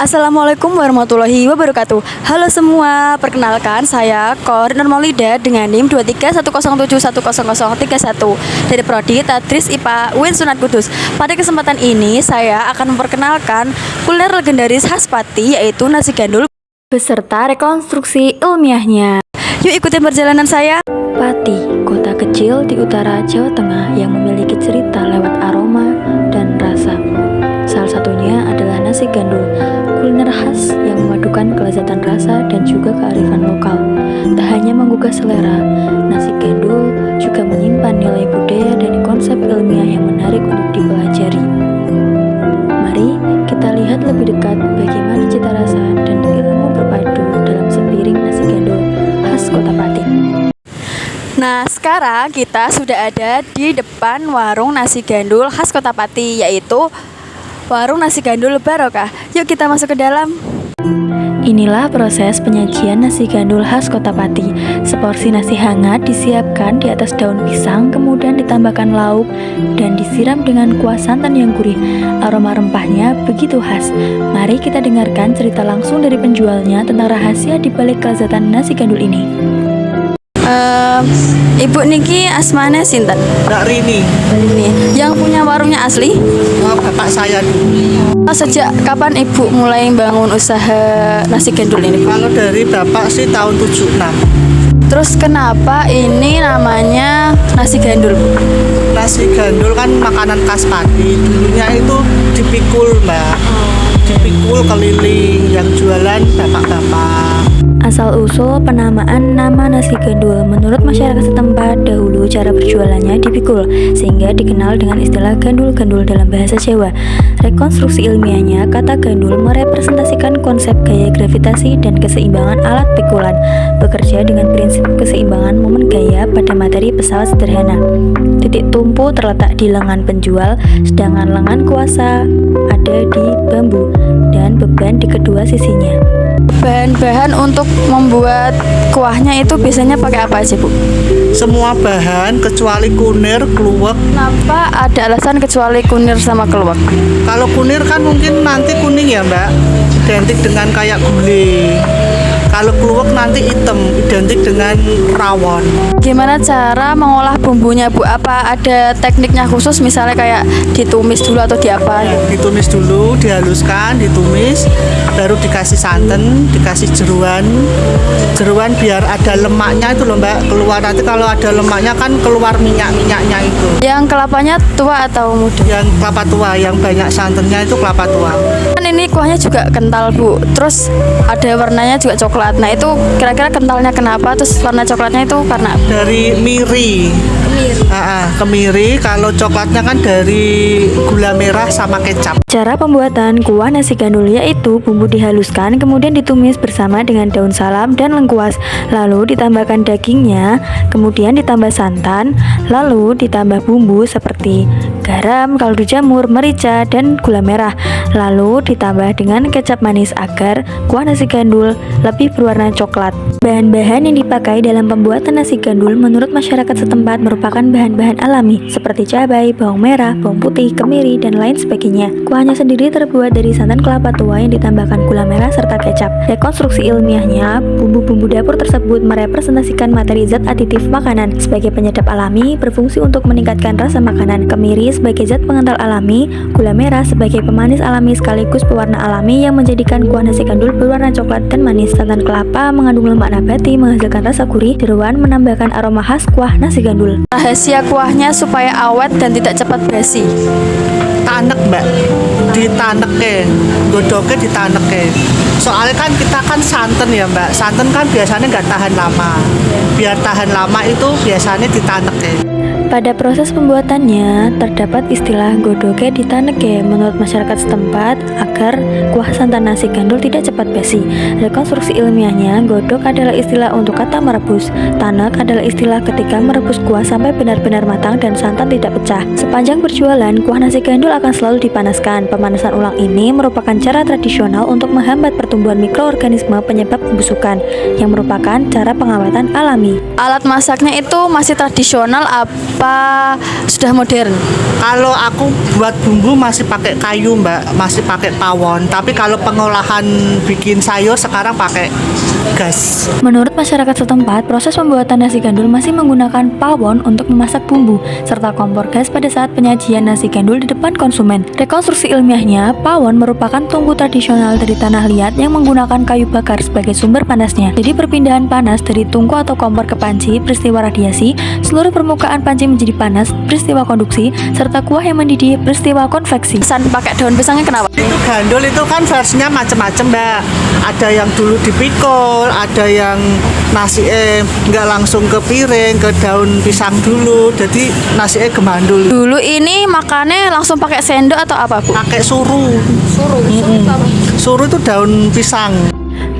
Assalamualaikum warahmatullahi wabarakatuh. Halo semua, perkenalkan saya Koordinator Maulida dengan NIM 2310710031 dari Prodi Tadris IPA UIN Sunan Kudus. Pada kesempatan ini saya akan memperkenalkan kuliner legendaris khas Pati, yaitu nasi gandul beserta rekonstruksi ilmiahnya. Yuk ikutin perjalanan saya. Pati, kota kecil di utara Jawa Tengah yang memiliki cerita lewat aroma dan rasa. Salah satunya adalah nasi gandul, kuliner khas yang memadukan kelezatan rasa dan juga kearifan lokal. Tak hanya menggugah selera, nasi gandul juga menyimpan nilai budaya dan konsep ilmiah yang menarik untuk dipelajari. Mari kita lihat lebih dekat bagaimana cita rasa dan ilmu berpadu dalam sepiring nasi gandul khas Kota Pati. Nah, sekarang kita sudah ada di depan warung nasi gandul khas Kota Pati, yaitu warung nasi gandul Barokah. Yuk kita masuk ke dalam. Inilah proses penyajian nasi gandul khas Kota Pati. Seporsi nasi hangat disiapkan di atas daun pisang, kemudian ditambahkan lauk dan disiram dengan kuah santan yang gurih. Aroma rempahnya begitu khas. Mari kita dengarkan cerita langsung dari penjualnya tentang rahasia di balik kelezatan nasi gandul ini. Ibu niki asmane sinten? Mbak Rini. Yang punya warungnya asli? Bapak saya dulu. Sejak kapan ibu mulai bangun usaha nasi gandul ini? Kalau dari bapak sih tahun 76. Terus kenapa ini namanya nasi gandul? Nasi gandul kan makanan khas Pati. Dulunya itu dipikul, Mbak. Dipikul keliling, yang jualan bapak-bapak. Asal-usul penamaan nama nasi gandul, menurut masyarakat setempat dahulu cara berjualannya dipikul, sehingga dikenal dengan istilah gandul-gandul dalam bahasa Jawa. Rekonstruksi ilmiahnya, kata gandul merepresentasikan konsep gaya gravitasi dan keseimbangan alat pikulan, bekerja dengan prinsip keseimbangan momen gaya pada materi pesawat sederhana. Titik tumpu terletak di lengan penjual, sedangkan lengan kuasa ada di bambu dan beban di kedua sisinya. Bahan-bahan untuk membuat kuahnya itu biasanya pakai apa aja, Bu? Semua bahan kecuali kunir, kluwek. Kenapa ada alasan kecuali kunir sama keluak? Kalau kunir kan mungkin nanti kuning ya, Mbak. Identik dengan kayak gulai. Kalau kluwek nanti hitam, identik dengan rawon. Gimana cara mengolah bumbunya, Bu? Apa ada tekniknya khusus, misalnya kayak ditumis dulu atau diapa? Ditumis dulu, dihaluskan, ditumis, baru dikasih santan, dikasih jeruan biar ada lemaknya itu loh, Mbak. Keluar nanti kalau ada lemaknya kan keluar minyak-minyaknya itu. Yang kelapanya tua atau muda? Yang kelapa tua, yang banyak santannya itu kelapa tua. Kan ini kuahnya juga kental, Bu. Terus ada warnanya juga coklat. Nah, itu kira-kira kentalnya kenapa? Terus warna coklatnya itu karena dari miri. Kemiri. Kalau coklatnya kan dari gula merah sama kecap. Cara pembuatan kuah nasi gandul yaitu bumbu dihaluskan, kemudian ditumis bersama dengan daun salam dan lengkuas, lalu ditambahkan dagingnya, kemudian ditambah santan, lalu ditambah bumbu seperti garam, kaldu jamur, merica, dan gula merah, lalu ditambah dengan kecap manis agar kuah nasi gandul lebih berwarna coklat. Bahan-bahan yang dipakai dalam pembuatan nasi gandul menurut masyarakat setempat merupakan bahan-bahan alami seperti cabai, bawang merah, bawang putih, kemiri, dan lain sebagainya. Kuahnya sendiri terbuat dari santan kelapa tua yang ditambahkan gula merah serta kecap. Rekonstruksi ilmiahnya, bumbu-bumbu dapur tersebut merepresentasikan materi zat aditif makanan sebagai penyedap alami, berfungsi untuk meningkatkan rasa makanan. Kemiri sebagai zat pengental alami, gula merah sebagai pemanis alami sekaligus pewarna alami yang menjadikan kuah nasi gandul berwarna coklat dan manis. Santan kelapa mengandung lemak nabati menghasilkan rasa gurih. Jeruan menambahkan aroma khas kuah nasi gandul. Rahasia kuahnya supaya awet dan tidak cepat basi. Tanek, Mbak. Ditaneke, godoknya ditaneke. Soalnya kan kita kan santan ya, Mbak. Santan kan biasanya nggak tahan lama. Biar tahan lama itu biasanya ditaneke. Pada proses pembuatannya, terdapat istilah godoke ditaneke menurut masyarakat setempat agar kuah santan nasi gandul tidak cepat basi. Rekonstruksi ilmiahnya, godok adalah istilah untuk kata merebus. Tanek adalah istilah ketika merebus kuah sampai benar-benar matang dan santan tidak pecah. Sepanjang berjualan, kuah nasi gandul akan selalu dipanaskan. Pemanasan ulang ini merupakan cara tradisional untuk menghambat pertumbuhan mikroorganisme penyebab pembusukan, yang merupakan cara pengawetan alami. Alat masaknya itu masih tradisional apa apa sudah modern? Kalau aku buat bumbu masih pakai kayu Mbak, masih pakai pawon. Tapi kalau pengolahan bikin sayur sekarang pakai gas. Menurut masyarakat setempat, proses pembuatan nasi gandul masih menggunakan pawon untuk memasak bumbu, serta kompor gas pada saat penyajian nasi gandul di depan konsumen. Rekonstruksi ilmiahnya, pawon merupakan tungku tradisional dari tanah liat yang menggunakan kayu bakar sebagai sumber panasnya. Jadi perpindahan panas dari tungku atau kompor ke panci, peristiwa radiasi, seluruh permukaan panci menjadi panas, peristiwa konduksi, serta kuah yang mendidih, peristiwa konveksi. Pesan pakai daun pisangnya kenapa? Itu gandul itu kan versinya macam-macam Mbak. Ada yang dulu dipikul, ada yang nasi nggak langsung ke piring, ke daun pisang dulu. Jadi nasi gemandul. Dulu ini makannya langsung pakai sendok atau apa, Bu? Pakai suru. Suru itu daun pisang.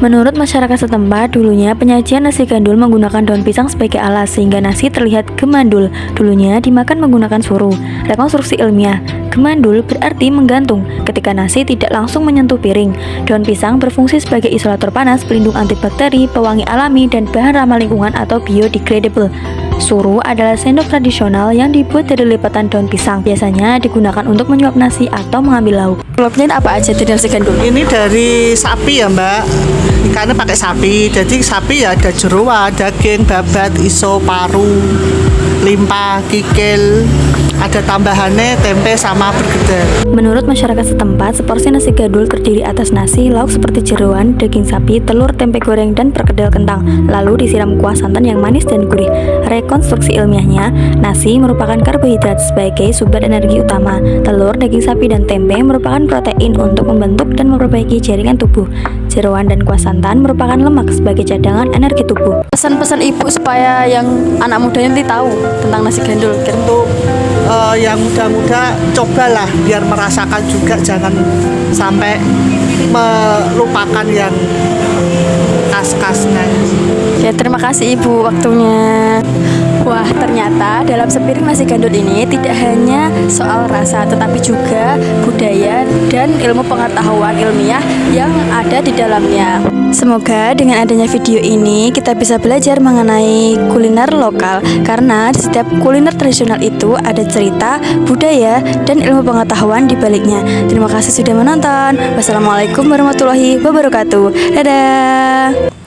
Menurut masyarakat setempat, dulunya penyajian nasi gandul menggunakan daun pisang sebagai alas sehingga nasi terlihat gemandul. Dulunya dimakan menggunakan suru. Rekonstruksi ilmiah, gemandul berarti menggantung ketika nasi tidak langsung menyentuh piring. Daun pisang berfungsi sebagai isolator panas, pelindung antibakteri, pewangi alami, dan bahan ramah lingkungan atau biodegradable. Suru adalah sendok tradisional yang dibuat dari lipatan daun pisang. Biasanya digunakan untuk menyuap nasi atau mengambil lauk. Lauknya apa aja di nasi gandul? Ini dari sapi ya Mbak. Ikannya pakai sapi. Jadi sapi ya ada jeroan, daging, babat, iso, paru, limpa, kikil. Ada tambahannya tempe sama bergedel. Menurut masyarakat setempat, seporsi nasi gandul terdiri atas nasi, lauk seperti jeroan, daging sapi, telur, tempe goreng, dan perkedel kentang. Lalu disiram kuah santan yang manis dan gurih. Rekonstruksi ilmiahnya, nasi merupakan karbohidrat sebagai sumber energi utama. Telur, daging sapi, dan tempe merupakan protein untuk membentuk dan memperbaiki jaringan tubuh. Jeroan dan kuah santan merupakan lemak sebagai cadangan energi tubuh. Pesan-pesan ibu supaya yang anak mudanya nanti tahu tentang nasi gandul. Untuk yang muda-muda cobalah biar merasakan juga, jangan sampai melupakan yang khas-khasnya. Ya, terima kasih Ibu waktunya. Wah, ternyata dalam sepiring nasi gandul ini tidak hanya soal rasa, tetapi juga budaya dan ilmu pengetahuan ilmiah yang ada di dalamnya. Semoga dengan adanya video ini kita bisa belajar mengenai kuliner lokal, karena di setiap kuliner tradisional itu ada cerita, budaya, dan ilmu pengetahuan di baliknya. Terima kasih sudah menonton. Wassalamualaikum warahmatullahi wabarakatuh. Dadah.